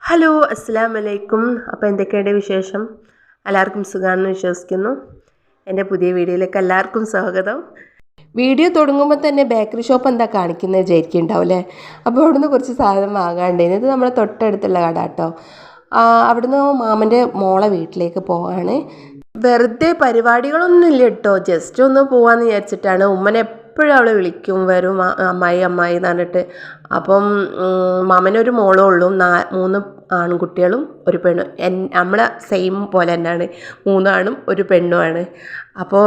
Hello അസ്സലാമു അലൈക്കും. അപ്പോൾ എന്തൊക്കെയുണ്ട് വിശേഷം? എല്ലാവർക്കും സുഖമാണെന്ന് വിശ്വസിക്കുന്നു. എൻ്റെ പുതിയ വീഡിയോയിലേക്ക് എല്ലാവർക്കും സ്വാഗതം. വീഡിയോ തുടങ്ങുമ്പോൾ തന്നെ ബേക്കറി ഷോപ്പ് എന്താ കാണിക്കുന്നത് വിചാരിക്കുന്നുണ്ടാവും അല്ലേ? അപ്പോൾ അവിടുന്ന് കുറച്ച് സാധനം വാങ്ങാണ്ടായിരുന്നു. ഇത് നമ്മളെ തൊട്ടടുത്തുള്ള കട കേട്ടോ. അവിടുന്ന് മാമൻ്റെ മോളെ വീട്ടിലേക്ക് പോവാണ്. വെറുതെ പരിപാടികളൊന്നും ഇല്ല കേട്ടോ, ജസ്റ്റ് ഒന്ന് പോവാമെന്ന് വിചാരിച്ചിട്ടാണ്. ഉമ്മനെ എപ്പോഴും അവൾ വിളിക്കും, വരും അമ്മായി അമ്മായി എന്ന് പറഞ്ഞിട്ട്. അപ്പം മാമനൊരു മോളും ഉള്ളൂ, 3 ആൺകുട്ടികളും ഒരു പെണ്ണും. നമ്മളെ സെയിം പോലെ തന്നെയാണ്, 3 ആണും ഒരു പെണ്ണുമാണ്. അപ്പോൾ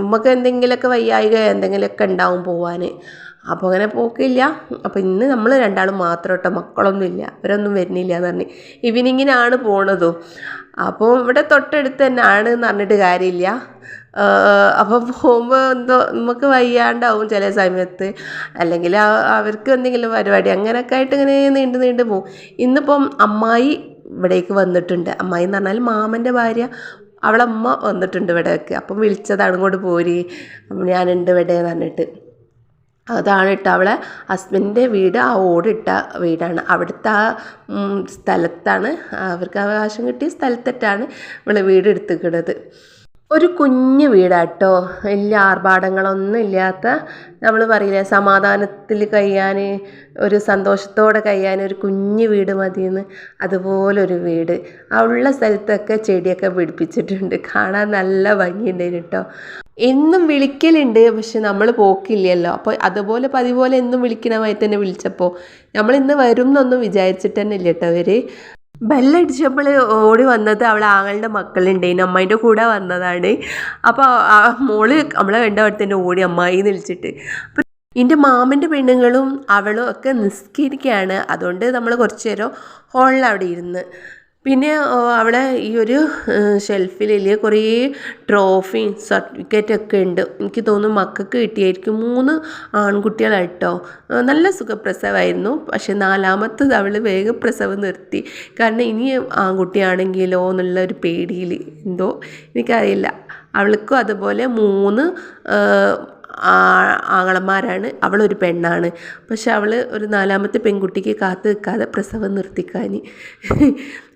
നമുക്ക് എന്തെങ്കിലുമൊക്കെ വയ്യായിക എന്തെങ്കിലുമൊക്കെ ഉണ്ടാവും പോവാൻ. അപ്പോൾ അങ്ങനെ പോക്കില്ല. അപ്പോൾ ഇന്ന് നമ്മൾ 2 ആളും മാത്രം കേട്ടോ, മക്കളൊന്നുമില്ല, അവരൊന്നും വരുന്നില്ല എന്ന് പറഞ്ഞ് ഈവനിങ്ങിനാണ് പോണതും. അപ്പോൾ ഇവിടെ തൊട്ടടുത്ത് തന്നെ ആണ് എന്ന് പറഞ്ഞിട്ട് കാര്യമില്ല. അപ്പോൾ പോകുമ്പോൾ എന്തോ നമുക്ക് വയ്യാണ്ടാവും ചില സമയത്ത്, അല്ലെങ്കിൽ അവർക്ക് എന്തെങ്കിലും പരിപാടി അങ്ങനെയൊക്കെ ആയിട്ട് ഇങ്ങനെ നീണ്ടു പോകും. ഇന്നിപ്പം അമ്മായി ഇവിടേക്ക് വന്നിട്ടുണ്ട്. അമ്മായി എന്ന് പറഞ്ഞാൽ മാമൻ്റെ ഭാര്യ, അവളമ്മ വന്നിട്ടുണ്ട് ഇവിടേക്ക്. അപ്പം വിളിച്ചതാണ് ഇങ്ങോട്ട് പോരി, ഞാനുണ്ട് ഇവിടെ എന്ന് പറഞ്ഞിട്ട്. അതാണ് കേട്ടോ അവളെ ഹസ്ബൻഡിൻ്റെ വീട്, ആ ഓടിട്ട വീടാണ്. അവിടുത്തെ ആ സ്ഥലത്താണ്, അവർക്ക് അവകാശം കിട്ടിയ സ്ഥലത്തിട്ടാണ് ഇവള് വീട് എടുത്തിക്കുന്നത്. ഒരു കുഞ്ഞു വീടാട്ടോ, വലിയ ആർഭാടങ്ങളൊന്നും ഇല്ലാത്ത, നമ്മൾ പറയില്ലേ സമാധാനത്തിൽ കഴിയാൻ, ഒരു സന്തോഷത്തോടെ കഴിയാൻ ഒരു കുഞ്ഞു വീട് മതിയെന്ന്, അതുപോലൊരു വീട്. ഉള്ള സ്ഥലത്തൊക്കെ ചെടിയൊക്കെ പിടിപ്പിച്ചിട്ടുണ്ട്, കാണാൻ നല്ല ഭംഗിയുണ്ടായിരുന്നു കേട്ടോ. എന്നും വിളിക്കലുണ്ട്, പക്ഷെ നമ്മൾ പോക്കില്ലല്ലോ. അപ്പോൾ അതുപോലെ പതിപോലെ എന്നും വിളിക്കണമായി തന്നെ വിളിച്ചപ്പോൾ നമ്മൾ ഇന്ന് വരും എന്നൊന്നും വിചാരിച്ചിട്ട് തന്നെ ഇല്ല കേട്ടോ. അവർ ബെല്ലടിച്ചപ്പോൾ ഓടി വന്നത് അവളെ ആങ്ങളുടെ മക്കളുണ്ടായിന്, അമ്മേൻ്റെ കൂടെ വന്നതാണ്. അപ്പോൾ ആ മോള് നമ്മളെ കണ്ടവിടെ തന്നെ ഓടി അമ്മായി എന്ന് വിളിച്ചിട്ട്. അപ്പോൾ എൻ്റെ മാമൻ്റെ പെണ്ണുങ്ങളും അവളും ഒക്കെ നിസ്കരിക്കുകയാണ്. അതുകൊണ്ട് നമ്മൾ കുറച്ച് നേരം ഹോളിൽ അവിടെ ഇരുന്ന്. പിന്നെ അവിടെ ഈ ഒരു ഷെൽഫിൽ കുറേ ട്രോഫിയും സർട്ടിഫിക്കറ്റൊക്കെ ഉണ്ട്. എനിക്ക് തോന്നുന്നു മക്കൾക്ക് കിട്ടിയായിരിക്കും. 3 ആൺകുട്ടികളായിട്ടോ. നല്ല സുഖപ്രസവമായിരുന്നു. പക്ഷെ 4മത്തത് അവൾ വേഗം പ്രസവം നിർത്തി. കാരണം ഇനി ആൺകുട്ടിയാണെങ്കിലോ എന്നുള്ളൊരു പേടിയിൽ, എന്തോ എനിക്കറിയില്ല. അവൾക്കും അതുപോലെ 3 ആങ്ങളമാരാണ്, അവളൊരു പെണ്ണാണ്. പക്ഷെ അവൾ ഒരു 4മത്തെ പെൺകുട്ടിക്ക് കാത്തു നിൽക്കാതെ പ്രസവം നിർത്തിക്കാൻ.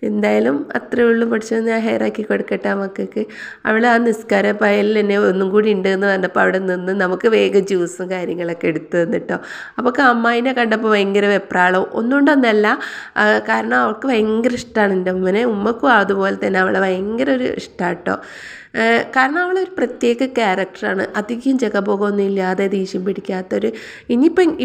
എന്തായാലും അത്രേ ഉള്ളൂ. പഠിച്ചത് ഞാൻ ഹെയറാക്കി കൊടുക്കട്ടെ മക്കൾക്ക്. അവൾ ആ നിസ്കാര പയലിൽ തന്നെ ഒന്നും കൂടി ഉണ്ട് എന്ന് പറഞ്ഞപ്പോൾ അവിടെ നിന്ന് നമുക്ക് വേഗം ജ്യൂസും കാര്യങ്ങളൊക്കെ എടുത്തു തന്നിട്ടോ. അപ്പോൾ അമ്മായിനെ കണ്ടപ്പോൾ ഭയങ്കര വെപ്രാളം, ഒന്നുകൊണ്ടൊന്നല്ല, കാരണം അവൾക്ക് ഭയങ്കര ഇഷ്ടമാണ് എൻ്റെ ഉമ്മനെ. ഉമ്മക്കും അതുപോലെ തന്നെ അവളെ ഭയങ്കര ഒരു ഇഷ്ടമാട്ടോ. കാരണം അവളൊരു പ്രത്യേക ക്യാരക്ടറാണ്, അധികം ജഗബോഗമൊന്നും ഇല്ലാതെ ദേഷ്യം പിടിക്കാത്തൊരു.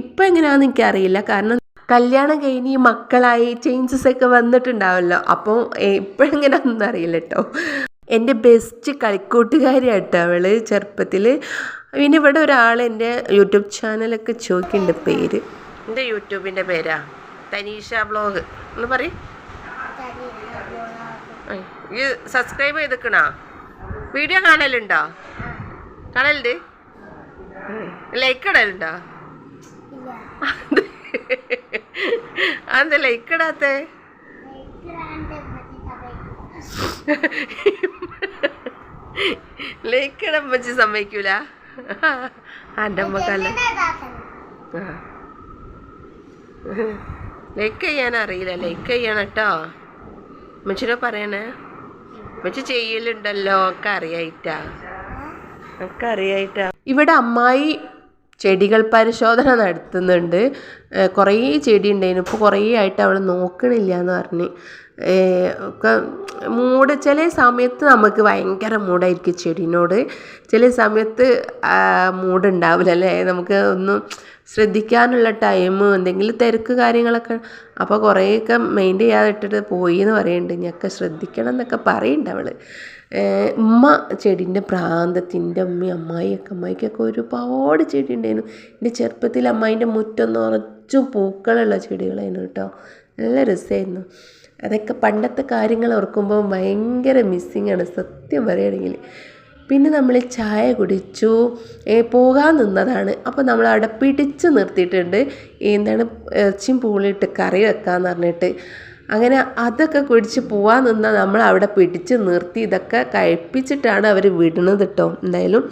ഇപ്പം എങ്ങനെയാണെന്ന് എനിക്കറിയില്ല, കാരണം കല്യാണം കഴിഞ്ഞ് മക്കളായി ചേഞ്ചസ് ഒക്കെ വന്നിട്ടുണ്ടാവല്ലോ. അപ്പോൾ ഇപ്പോഴെങ്ങനെയാണെന്നൊന്നും അറിയില്ല കേട്ടോ. എൻ്റെ ബെസ്റ്റ് കളിക്കൂട്ടുകാരിയാട്ടോ അവൾ ചെറുപ്പത്തിൽ. പിന്നെ ഇവിടെ ഒരാൾ എൻ്റെ യൂട്യൂബ് ചാനലൊക്കെ ചോദിക്കുന്നുണ്ട് പേര്. എൻ്റെ യൂട്യൂബിൻ്റെ പേരാ തനീഷ വ്ളോഗ് എന്ന് പറയും. ഈ സബ്സ്ക്രൈബ് ചെയ്തിക്കണോ? വീഡിയോ കാണലുണ്ടോ? കാണലുണ്ട്. ലൈക്ക് ഇടലുണ്ടോ? അതെന്താ ലൈക്ക് ഇടാത്ത? ലൈക്ക് ഇടാൻ പറ്റി സമ്മതിക്കൂല എൻ്റെ അമ്മക്കല്ല. ലൈക്ക് ചെയ്യാൻ അറിയില്ല, ലൈക്ക് ചെയ്യണം കേട്ടോ. അമ്മച്ചിനോ പറയണേ, അമ്മച്ചി ചെയ്യലുണ്ടല്ലോ, ഒക്കെ അറിയായിട്ടാ. ഇവിടെ അമ്മായി ചെടികൾ പരിശോധന നടത്തുന്നുണ്ട്. കുറേ ചെടി ഉണ്ടായിരുന്നു. ഇപ്പോൾ കുറേ ആയിട്ട് അവൾ നോക്കണില്ല എന്ന് പറഞ്ഞ്. ഒക്കെ ചില സമയത്ത് നമുക്ക് ഭയങ്കര മൂടായിരിക്കും ചെടീനോട്, ചില സമയത്ത് മൂടുണ്ടാവില്ല അല്ലേ, നമുക്ക് ഒന്നും ശ്രദ്ധിക്കാനുള്ള ടൈം, എന്തെങ്കിലും തിരക്ക് കാര്യങ്ങളൊക്കെ. അപ്പോൾ കുറേയൊക്കെ മെയിൻറ്റെയിൻ ചെയ്യാതെ ഇട്ടിട്ട് പോയി എന്ന് പറയുന്നുണ്ട്. ഇനിയൊക്കെ ശ്രദ്ധിക്കണം എന്നൊക്കെ പറയുന്നുണ്ട് അവൾ. ഉമ്മ ചെടീൻ്റെ പ്രാന്തത്തിൻ്റെ അമ്മായിക്കൊക്കെ ഒരുപാട് ചെടി ഉണ്ടായിരുന്നു. എൻ്റെ ചെറുപ്പത്തിൽ അമ്മായിൻ്റെ മുറ്റം നിറച്ചും പൂക്കളുള്ള ചെടികളായിരുന്നു കേട്ടോ. നല്ല രസമായിരുന്നു. അതൊക്കെ പണ്ടത്തെ കാര്യങ്ങൾ ഓർക്കുമ്പോൾ ഭയങ്കര മിസ്സിങ് ആണ് സത്യം പറയുകയാണെങ്കിൽ. പിന്നെ നമ്മൾ ചായ കുടിച്ചു, പോകാൻ നിന്നതാണ്. അപ്പോൾ നമ്മൾ അവിടെ പിടിച്ച് നിർത്തിയിട്ടുണ്ട്, എന്താണ് ഇറച്ചിയും പൂളിയിട്ട് കറി വെക്കാമെന്ന് പറഞ്ഞിട്ട്. അങ്ങനെ അതൊക്കെ കുടിച്ച് പോകാൻ നിന്നാൽ നമ്മൾ അവിടെ പിടിച്ച് നിർത്തി ഇതൊക്കെ കഴിപ്പിച്ചിട്ടാണ് അവർ വിടുന്നത് കേട്ടോ. എന്തായാലും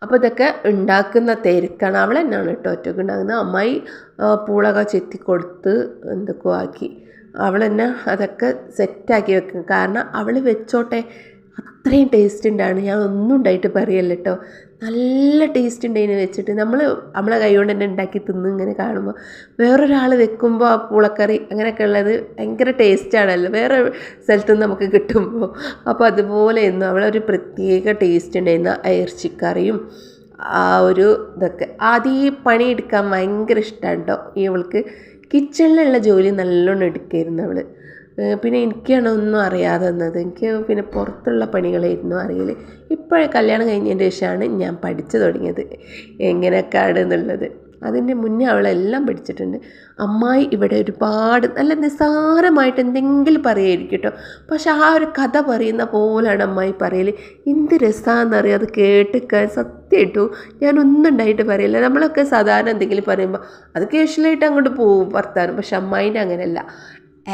അപ്പോൾ ഇതൊക്കെ ഉണ്ടാക്കുന്ന തിരക്കാണ്. അവൾ തന്നെയാണ് കേട്ടോ ഒറ്റയ്ക്ക് ഉണ്ടാക്കുന്നത്. അമ്മായി പൂളൊക്കെ ചെത്തിക്കൊടുത്ത് എന്തൊക്കെയോ ആക്കി. അവൾ തന്നെ അതൊക്കെ സെറ്റാക്കി വെക്കും. കാരണം അവൾ വെച്ചോട്ടെ, അത്രയും ടേസ്റ്റ് ഉണ്ടാണ്. ഞാൻ ഒന്നും ഉണ്ടായിട്ട് പറയല്ല കേട്ടോ, നല്ല ടേസ്റ്റ് ഉണ്ടായിന് വെച്ചിട്ട്. നമ്മളെ കൈ കൊണ്ട് തന്നെ ഉണ്ടാക്കി തിന്ന് ഇങ്ങനെ കാണുമ്പോൾ, വേറൊരാൾ വെക്കുമ്പോൾ ആ പൂളക്കറി അങ്ങനെയൊക്കെ ഉള്ളത് ഭയങ്കര ടേസ്റ്റാണല്ലോ വേറെ സ്ഥലത്തു നിന്ന് നമുക്ക് കിട്ടുമ്പോൾ. അപ്പോൾ അതുപോലെ ഇന്ന് അവളൊരു പ്രത്യേക ടേസ്റ്റ് ഉണ്ടായിരുന്നു ആ ഇറച്ചിക്കറിയും ആ ഒരു ഇതൊക്കെ. ആദ്യം ഈ പണിയെടുക്കാൻ ഭയങ്കര ഇഷ്ടമാണ് കേട്ടോ ഇവൾക്ക്. കിച്ചണിലുള്ള ജോലി നല്ലോണം എടുക്കുമായിരുന്നു അവൾ. പിന്നെ എനിക്കാണ് ഒന്നും അറിയാതെ വന്നത്. എനിക്ക് പിന്നെ പുറത്തുള്ള പണികളായിരുന്നു അറിയൽ. ഇപ്പോഴേ കല്യാണം കഴിഞ്ഞതിന് ശേഷമാണ് ഞാൻ പഠിച്ചു തുടങ്ങിയത് എങ്ങനെയൊക്കെയാണ് എന്നുള്ളത്. അതിൻ്റെ മുന്നേ അവളെല്ലാം പഠിച്ചിട്ടുണ്ട്. അമ്മായി ഇവിടെ ഒരുപാട് നല്ല നിസ്സാരമായിട്ട് എന്തെങ്കിലും പറയുമായിരിക്കും കേട്ടോ, പക്ഷെ ആ ഒരു കഥ പറയുന്ന പോലെയാണ് അമ്മായി പറയൽ. എന്ത് രസമാണെന്നറിയാം അത് കേട്ടിക്കാൻ. സത്യമായിട്ടു ഞാനൊന്നും ഉണ്ടായിട്ട് പറയില്ല. നമ്മളൊക്കെ സാധാരണ എന്തെങ്കിലും പറയുമ്പോൾ അത് കേഷ്വലായിട്ട് അങ്ങോട്ട് പോകും വർത്താനം. പക്ഷെ അമ്മായിൻ്റെ അങ്ങനെയല്ല,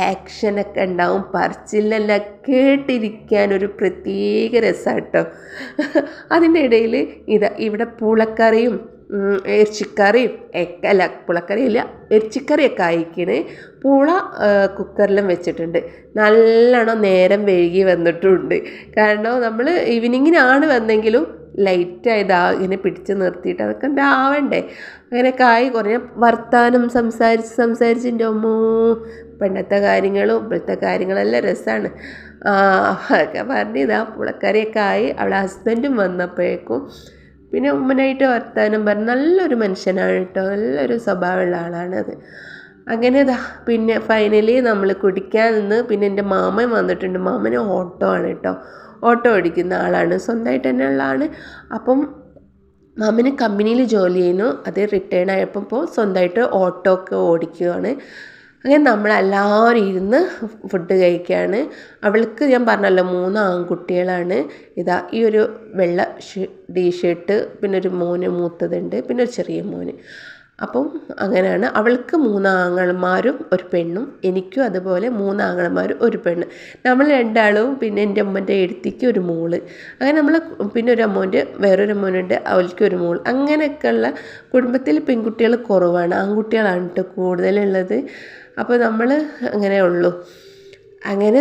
ആക്ഷനൊക്കെ ഉണ്ടാവും, പറച്ചിലെല്ലാം കേട്ടിരിക്കാൻ ഒരു പ്രത്യേക രസമാണ് കേട്ടോ. അതിൻ്റെ ഇടയിൽ ഇവിടെ പൂളക്കറിയും ഇറച്ചിക്കറിയും അല്ല പുളക്കറിയില്ല ഇറച്ചിക്കറിയൊക്കെ അയക്കണേ. പൂള കുക്കറിലും വെച്ചിട്ടുണ്ട്. നല്ലോണം നേരം വൈകി വന്നിട്ടുണ്ട്. കാരണം നമ്മൾ ഈവനിങ്ങിനാണ് വന്നെങ്കിലും ലൈറ്റായതാ ഇങ്ങനെ പിടിച്ച് നിർത്തിയിട്ട് അതൊക്കെ ഉണ്ടാവണ്ടേ. അങ്ങനെ കായ് കുറേ വർത്താനം സംസാരിച്ചിൻ്റെ അമ്മോ, പണ്ടത്തെ കാര്യങ്ങളും ഇപ്പോഴത്തെ കാര്യങ്ങളെല്ലാം രസമാണ്. അതൊക്കെ പറഞ്ഞിതാ പുളക്കറിയൊക്കെ ആയി. അവളെ ഹസ്ബൻഡും വന്നപ്പോഴേക്കും പിന്നെ ഉമ്മനായിട്ട് വർത്താനം പറഞ്ഞ് നല്ലൊരു മനുഷ്യനാണ് കേട്ടോ, നല്ലൊരു സ്വഭാവമുള്ള ആളാണത്. അങ്ങനെ പിന്നെ ഫൈനലി നമ്മൾ കുടിക്കാൻ നിന്ന്. പിന്നെ എൻ്റെ മാമൻ വന്നിട്ടുണ്ട്. മാമന് ഓട്ടോ ആണ് കേട്ടോ, ഓട്ടോ ഓടിക്കുന്ന ആളാണ്, സ്വന്തമായിട്ട് തന്നെ ഉള്ളതാണ്. അപ്പം മാമന് കമ്പനിയിൽ ജോലി ചെയ്യുന്നു, അത് റിട്ടേൺ ആയപ്പോൾ സ്വന്തമായിട്ട് ഓട്ടോ ഒക്കെ ഓടിക്കുകയാണ്. അങ്ങനെ നമ്മളെല്ലാവരും ഇരുന്ന് ഫുഡ് കഴിക്കുകയാണ്. അവൾക്ക് ഞാൻ പറഞ്ഞല്ലോ 3 ആൺകുട്ടികളാണ്. ഈ ഒരു വെള്ള ടീഷർട്ട്, പിന്നെ ഒരു മോന് മൂത്തതുണ്ട്, പിന്നെ ഒരു ചെറിയ മോന്. അപ്പം അങ്ങനെയാണ്. അവൾക്ക് 3 ആങ്ങളമാരും ഒരു പെണ്ണും, എനിക്കും അതുപോലെ 3 ആങ്ങളമാരും ഒരു പെണ്ണ്. നമ്മൾ 2 ആളും പിന്നെ എൻ്റെ അമ്മൻ്റെ എഴുത്തിക്ക് ഒരു മോള്. അങ്ങനെ നമ്മൾ പിന്നെ ഒരു അമ്മോൻ്റെ വേറൊരു അമ്മോനുണ്ട്, അവൾക്ക് ഒരു മോൾ. അങ്ങനെയൊക്കെയുള്ള കുടുംബത്തിൽ പെൺകുട്ടികൾ കുറവാണ്, ആൺകുട്ടികളാണ് കേട്ടോ കൂടുതലുള്ളത്. അപ്പോൾ നമ്മൾ അങ്ങനെ ഉള്ളൂ. അങ്ങനെ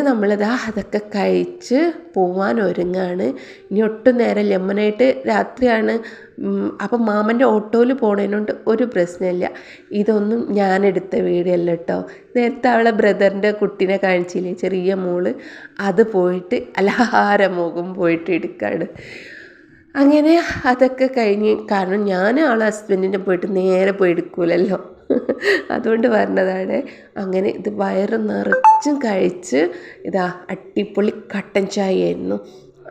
അതൊക്കെ കഴിച്ച് പോവാൻ ഒരുങ്ങാണ്. ഇനി ഒട്ടും നേരം ലെമനായിട്ട് രാത്രിയാണ്. അപ്പം മാമൻ്റെ ഓട്ടോയിൽ പോണതിനോണ്ട് ഒരു പ്രശ്നമില്ല. ഇതൊന്നും ഞാനെടുത്ത വീഡിയോ അല്ല കേട്ടോ. നേരത്തെ അവളെ ബ്രദറിൻ്റെ കുട്ടീനെ കാണിച്ചില്ലേ, ചെറിയ മോള്, അത് പോയിട്ട് അലഹാരമുഖം പോയിട്ട് എടുക്കുകയാണ്. അങ്ങനെ അതൊക്കെ കഴിഞ്ഞ്, കാരണം ഞാൻ അവളെ ഹസ്ബൻഡിൻ്റെ പോയിട്ട് നേരെ പോയി എടുക്കൂലല്ലോ, അതുകൊണ്ട് പറഞ്ഞതാണ്. അങ്ങനെ ഇത് വയറ് നിറച്ചും കഴിച്ച് അടിപൊളി കട്ടൻ ചായ ആയിരുന്നു.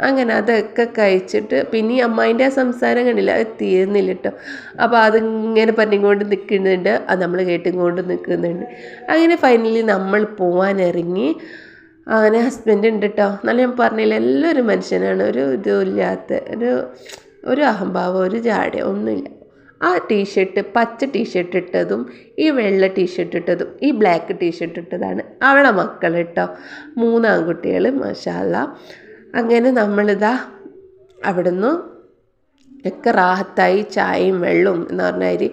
അങ്ങനെ അതൊക്കെ കഴിച്ചിട്ട് പിന്നെ ഈ അമ്മായിൻ്റെ ആ സംസാരം കണ്ടില്ല, അത് തീരുന്നില്ല കേട്ടോ. അപ്പോൾ അതിങ്ങനെ പറഞ്ഞുകൊണ്ട് നിൽക്കുന്നുണ്ട്, അത് നമ്മൾ കേട്ടുകൊണ്ട് നിൽക്കുന്നുണ്ട്. അങ്ങനെ ഫൈനലി നമ്മൾ പോവാൻ ഇറങ്ങി. അങ്ങനെ ഹസ്ബൻഡ് ഉണ്ട് കേട്ടോ. എന്നാലും ഞാൻ പറഞ്ഞില്ല, എല്ലാവരും മനുഷ്യനാണ്, ഒരു ഇതുമില്ലാത്ത ഒരു അഹംഭാവം, ഒരു ജാട ഒന്നുമില്ല. ആ ടീഷർട്ട്, പച്ച ടീഷർട്ട് ഇട്ടതും ഈ വെള്ള ടീഷർട്ട് ഇട്ടതും ഈ ബ്ലാക്ക് ടീഷർട്ട് ഇട്ടതാണ് അവളെ മക്കൾ കേട്ടോ, 3 ആൺകുട്ടികൾ, മാഷാ അല്ലാഹ്. അങ്ങനെ അവിടുന്ന് ഒക്കെ റാഹത്തായി ചായയും വെള്ളവും എന്ന് പറഞ്ഞാൽ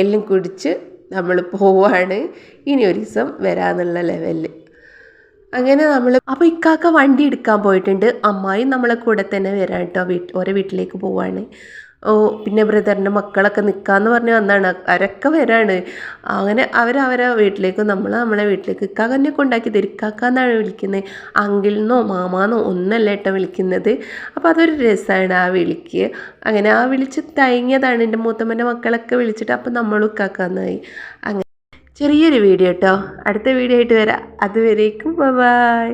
എല്ലാം കുടിച്ച് നമ്മൾ പോവാണ്. ഇനി ഒരു ദിവസം വരാമെന്നുള്ള ലെവലിൽ. അങ്ങനെ അപ്പോൾ ഇക്കാക്ക വണ്ടി എടുക്കാൻ പോയിട്ടുണ്ട്. അമ്മായി നമ്മളെ കൂടെ തന്നെ വരാം കേട്ടോ, ഓരോ വീട്ടിലേക്ക് പോവാണ്. പിന്നെ ബ്രദറിൻ്റെ മക്കളൊക്കെ നിൽക്കാമെന്ന് പറഞ്ഞ് വന്നതാണ്, അവരൊക്കെ വരാണ്. അങ്ങനെ അവരവരെ വീട്ടിലേക്ക്, നമ്മളെ വീട്ടിലേക്ക്. ഇക്കാക്കന്നെ കൊണ്ടാക്കി തരും, ഇക്കാക്കാന്നാണ് വിളിക്കുന്നത്, അങ്കിളിന്നോ മാമാന്നോ ഒന്നല്ല കേട്ടോ വിളിക്കുന്നത്. അപ്പോൾ അതൊരു രസമാണ് ആ വിളിക്ക്. അങ്ങനെ ആ വിളിച്ച് തയങ്ങിയതാണ്. എൻ്റെ മൂത്തമ്മൻ്റെ മക്കളൊക്കെ വിളിച്ചിട്ട് അപ്പോൾ നമ്മളും ഇക്കാക്കാന്നായി. അങ്ങനെ ചെറിയൊരു വീഡിയോ കേട്ടോ. അടുത്ത വീഡിയോ ആയിട്ട് വരാം. അതുവരേക്കും ബൈ.